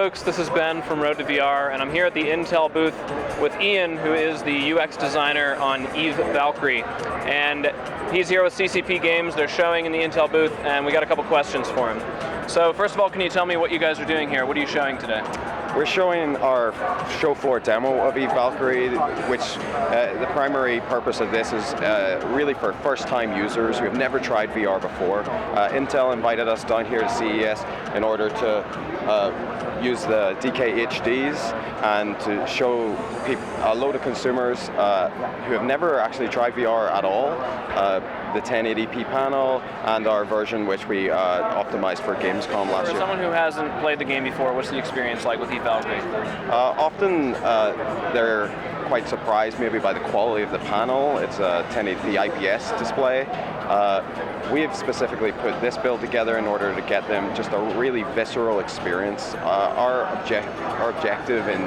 folks, this is Ben from Road to VR, and I'm here at the Intel booth with Ian, who is the UX designer on Eve Valkyrie. And he's here with CCP Games. They're showing in the Intel booth, and we got a couple questions for him. So first of all, can you tell me what you guys are doing here? What are you showing today? We're showing our show floor demo of Eve Valkyrie, which the primary purpose of this is really for first-time users who have never tried VR before. Intel invited us down here to CES in order to use the DK-HDs and to show a load of consumers who have never actually tried VR at all, the 1080p panel and our version which we optimized for Gamescom last year. For someone who hasn't played the game before, what's the experience like with Eve Valkyrie? Often they're quite surprised maybe by the quality of the panel. It's a 1080p IPS display. We have specifically put this build together in order to get them just a really visceral experience. Our objective in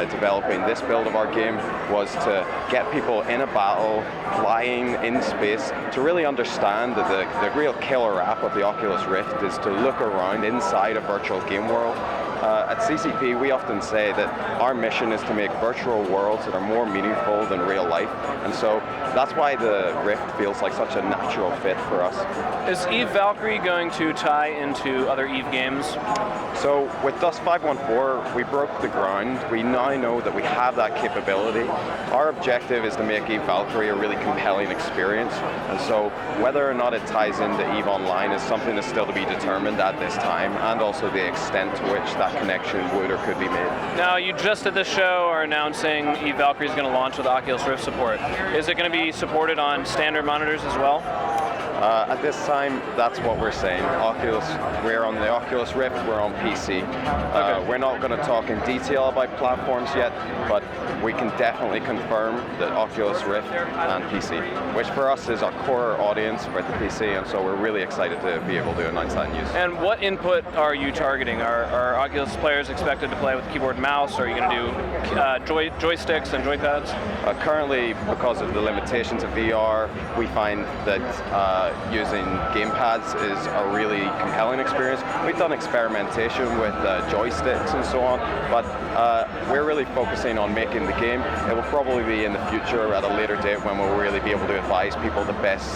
developing this build of our game was to get people in a battle, flying in space, to really understand that the real killer app of the Oculus Rift is to look around inside a virtual game world. At CCP, we often say that our mission is to make virtual worlds that are more meaningful than real life, and so that's why the Rift feels like such a natural fit for us. Is Eve Valkyrie going to tie into other Eve games? So with Dust 514, we broke the ground. We now know that we have that capability. Our objective is to make Eve Valkyrie a really compelling experience, and so whether or not it ties into EVE Online is something that's still to be determined at this time, and also the extent to which that connection would or could be made. Now, you just at this show are announcing Eve Valkyrie is going to launch with Oculus Rift support. Is it going to be supported on standard monitors as well? At this time, that's what we're saying. We're on the Oculus Rift, we're on PC. Okay. We're not going to talk in detail about platforms yet, but we can definitely confirm that Oculus Rift and PC, which for us is our core audience for the PC, and so we're really excited to be able to announce that news. And what input are you targeting? Are Oculus players expected to play with keyboard and mouse? Or are you going to do joysticks and joypads? Currently, because of the limitations of VR, we find that using gamepads is a really compelling experience. We've done experimentation with joysticks and so on, but we're really focusing on making the game. It will probably be in the future at a later date when we'll really be able to advise people the best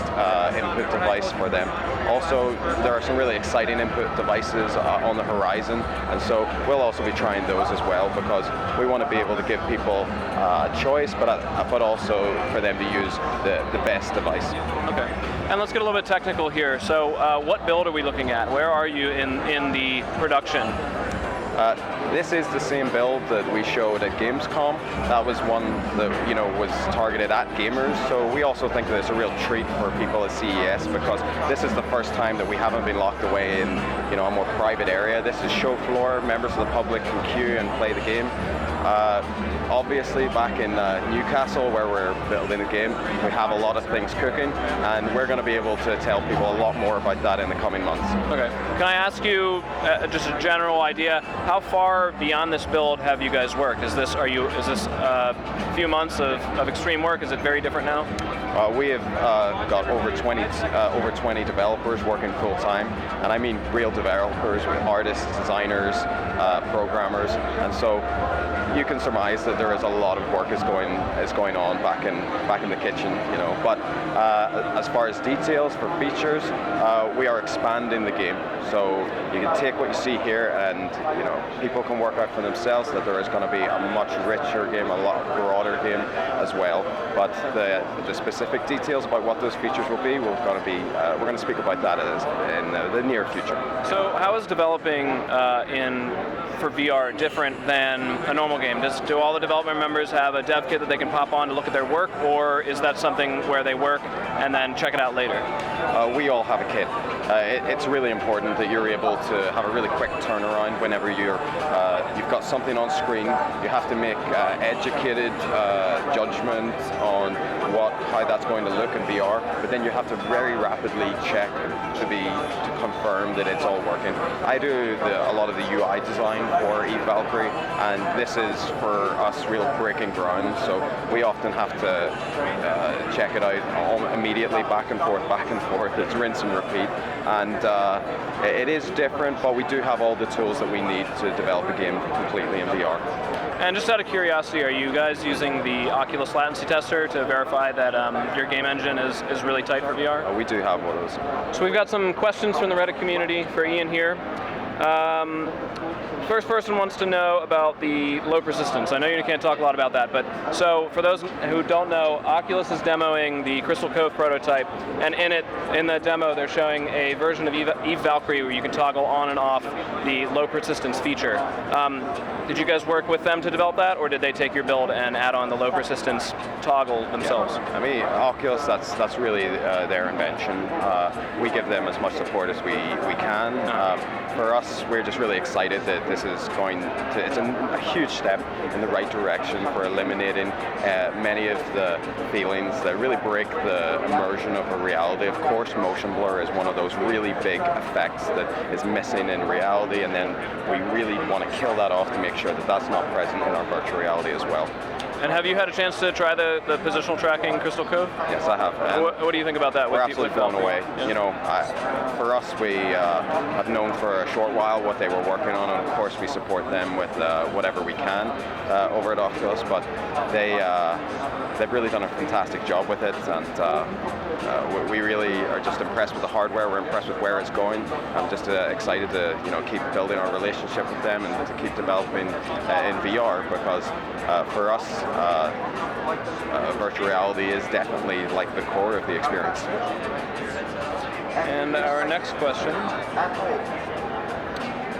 input device for them. Also, there are some really exciting input devices on the horizon, and so we'll also be trying those as well, because we want to be able to give people a choice, but also for them to use the best device. Okay. And let's get a little bit technical here. So what build are we looking at? Where are you in the production? This is the same build that we showed at Gamescom. That was one that was targeted at gamers. So we also think that it's a real treat for people at CES, because this is the first time that we haven't been locked away in a more private area. This is show floor. Members of the public can queue and play the game. Obviously, back in Newcastle, where we're building the game, we have a lot of things cooking, and we're going to be able to tell people a lot more about that in the coming months. Okay. Can I ask you just a general idea? How far beyond this build have you guys worked? Is this a few months of extreme work? Is it very different now? We have got over 20 developers working full time, and I mean real developers, artists, designers, programmers, and so you can surmise that there is a lot of work is going on back in the kitchen, But as far as details for features, we are expanding the game. So you can take what you see here, and people can work out for themselves that there is going to be a much richer game, a lot broader game as well. But the specific details about what those features will be, we're going to speak about that in the near future. So how is developing for VR different than a normal game? Do all the development members have a dev kit that they can pop on to look at their work, or is that something where they work and then check it out later? We all have a kit. It's really important that you're able to have a really quick turnaround whenever you've got something on screen. You have to make educated judgment on how that's going to look in VR, but then you have to very rapidly check to confirm that it's all working. I do a lot of the UI design for Eve Valkyrie, and this is for us real breaking ground, so we often have to check it out immediately, back and forth. It's rinse and repeat, and it is different, but we do have all the tools that we need to develop a game completely in VR. And just out of curiosity, are you guys using the Oculus latency tester to verify that your game engine is really tight for VR? We do have one of those. So we've got some questions from the Reddit community for Ian here. First person wants to know about the low persistence. I know you can't talk a lot about that, but so for those who don't know, Oculus is demoing the Crystal Cove prototype, and in the demo, they're showing a version of Eve Valkyrie where you can toggle on and off the low persistence feature. Did you guys work with them to develop that, or did they take your build and add on the low persistence toggle themselves? Yeah. I mean, Oculus, that's really their invention. We give them as much support as we can. For us, we're just really excited that this is going to, it's a huge step in the right direction for eliminating many of the feelings that really break the immersion of a reality. Of course, motion blur is one of those really big effects that is missing in reality, and then we really want to kill that off to make sure that that's not present in our virtual reality as well. And have you had a chance to try the positional tracking Crystal Cove? Yes, I have. What do you think about that? We're absolutely blown away. Yeah. You know, for us, we have known for a short while what they were working on, and of course we support them with whatever we can over at Oculus, but they've really done a fantastic job with it, and we really are just impressed with the hardware. We're impressed with where it's going. I'm just excited to keep building our relationship with them and to keep developing in VR, because for us, virtual reality is definitely like the core of the experience. And our next question.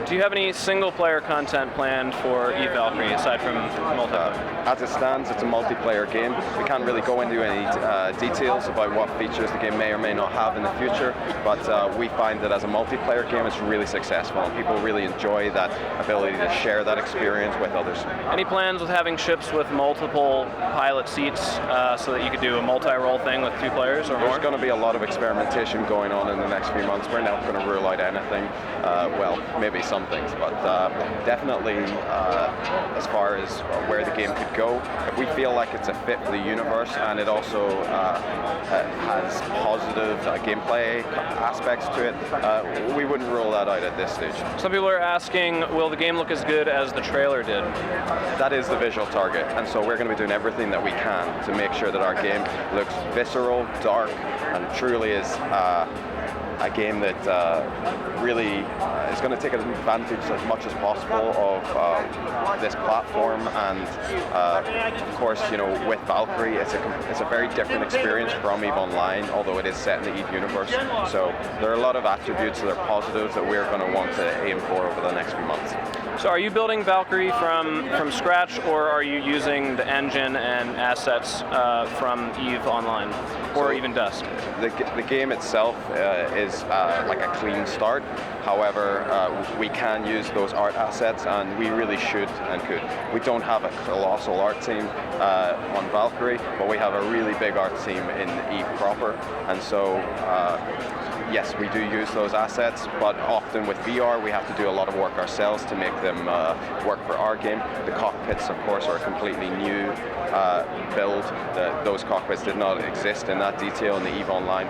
Do you have any single-player content planned for Eve Valkyrie, aside from multiplayer? As it stands, it's a multiplayer game. We can't really go into any details about what features the game may or may not have in the future, but we find that as a multiplayer game, it's really successful, and people really enjoy that ability to share that experience with others. Any plans with having ships with multiple pilot seats so that you could do a multi-role thing with 2 players or more? There's going to be a lot of experimentation going on in the next few months. We're not going to rule out anything. Well, maybe some things, but definitely as far as where the game could go, if we feel like it's a fit for the universe and it also has positive gameplay aspects to it, we wouldn't rule that out at this stage. Some people are asking, will the game look as good as the trailer did? That is the visual target, and so we're going to be doing everything that we can to make sure that our game looks visceral, dark, and truly is a game that really is going to take advantage as much as possible of this platform, and of course, you know, with Valkyrie, it's a very different experience from EVE Online, although it is set in the EVE universe. So there are a lot of attributes that are positives that we're going to want to aim for over the next few months. So are you building Valkyrie from scratch, or are you using the engine and assets from EVE Online, or even Dusk? The game itself is like a clean start. However, we can use those art assets, and we really should and could. We don't have a colossal art team on Valkyrie, but we have a really big art team in EVE proper, and so yes, we do use those assets, but often with VR we have to do a lot of work ourselves to make them work for our game. The cockpits, of course, are a completely new build. Those cockpits did not exist in that detail in the EVE Online,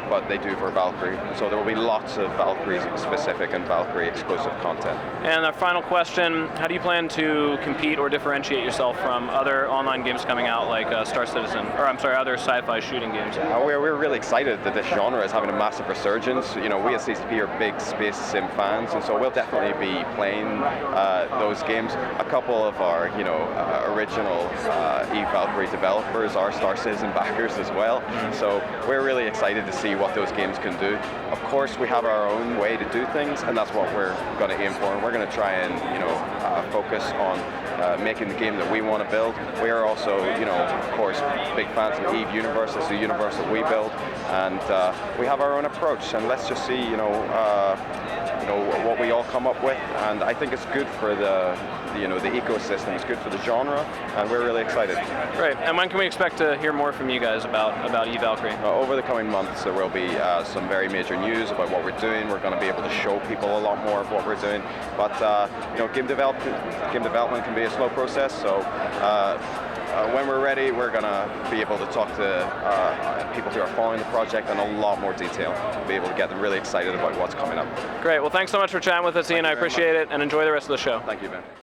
but they do for Valkyrie. So there will be lots of Valkyrie-specific and Valkyrie-exclusive content. And our final question, how do you plan to compete or differentiate yourself from other online games coming out like Star Citizen, or I'm sorry, other sci-fi shooting games? We're really excited that this genre is having a massive resurgence. You know, we at CCP are big space sim fans, and so we'll definitely be playing those games. A couple of our, you know, original Eve Valkyrie developers are Star Citizen backers as well. So we're really excited to see what those games can do. Of course, we have our own way to do things, and that's what we're going to aim for. And we're going to try and, you know, focus on making the game that we want to build. We are also, you know, of course, big fans of the EVE universe. It's the universe that we build, and we have our own approach. And let's just see, you know, what we all come up with. And I think it's good for the ecosystem. It's good for the genre, and we're really excited. Great. And when can we expect to hear more from you guys about Eve Valkyrie? Over the coming months, there will be some very major news about what we're doing. We're going to be able to show people a lot more of what we're doing. But you know, game development can be a slow process, so when we're ready, we're going to be able to talk to people who are following the project in a lot more detail, be able to get them really excited about what's coming up. Great. Well, thanks so much for chatting with us, Ian. I appreciate it, and enjoy the rest of the show. Thank you, Ben.